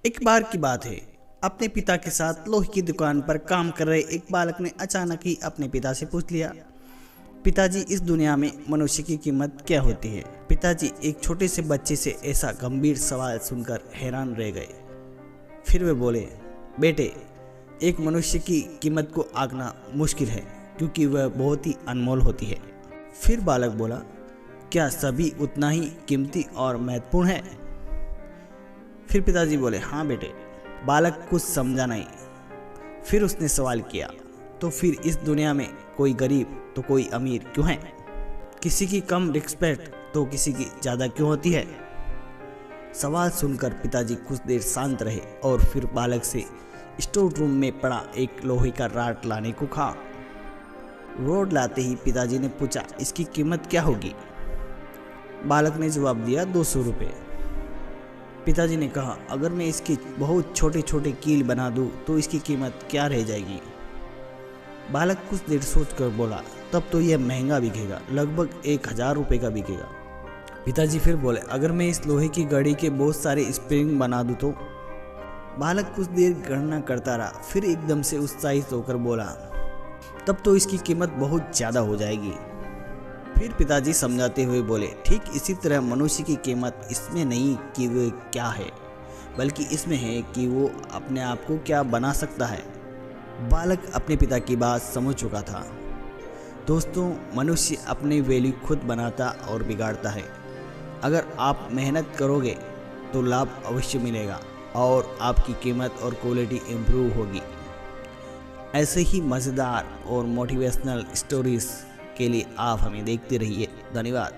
एक बार की बात है। अपने पिता के साथ लोहे की दुकान पर काम कर रहे एक बालक ने अचानक ही अपने पिता से पूछ लिया, पिताजी, इस दुनिया में मनुष्य की कीमत क्या होती है? पिताजी एक छोटे से बच्चे से ऐसा गंभीर सवाल सुनकर हैरान रह गए। फिर वे बोले, बेटे, एक मनुष्य की कीमत को आंकना मुश्किल है क्योंकि वह बहुत ही अनमोल होती है। फिर बालक बोला, क्या सभी उतना ही कीमती और महत्वपूर्ण है? फिर पिताजी बोले, हाँ बेटे। बालक कुछ समझा नहीं। फिर उसने सवाल किया, तो फिर इस दुनिया में कोई गरीब तो कोई अमीर क्यों है? किसी की कम रिस्पेक्ट तो किसी की ज़्यादा क्यों होती है? सवाल सुनकर पिताजी कुछ देर शांत रहे और फिर बालक से स्टोर रूम में पड़ा एक लोहे का रॉड लाने को कहा। रॉड लाते ही पिताजी ने पूछा, इसकी कीमत क्या होगी? बालक ने जवाब दिया, 200 रुपये। पिताजी ने कहा, अगर मैं इसकी बहुत छोटे छोटे कील बना दूं तो इसकी कीमत क्या रह जाएगी? बालक कुछ देर सोचकर बोला, तब तो यह महंगा बिकेगा, लगभग 1000 रुपये का बिकेगा। पिताजी फिर बोले, अगर मैं इस लोहे की घड़ी के बहुत सारे स्प्रिंग बना दूं तो? बालक कुछ देर गणना करता रहा, फिर एकदम से उत्साहित होकर बोला, तब तो इसकी कीमत बहुत ज़्यादा हो जाएगी। फिर पिताजी समझाते हुए बोले, ठीक इसी तरह मनुष्य की कीमत इसमें नहीं कि वो क्या है, बल्कि इसमें है कि वो अपने आप को क्या बना सकता है। बालक अपने पिता की बात समझ चुका था। दोस्तों, मनुष्य अपनी वैल्यू खुद बनाता और बिगाड़ता है। अगर आप मेहनत करोगे तो लाभ अवश्य मिलेगा और आपकी कीमत और क्वालिटी इम्प्रूव होगी। ऐसे ही मज़ेदार और मोटिवेशनल स्टोरीज़ के लिए आप हमें देखते रहिए। धन्यवाद।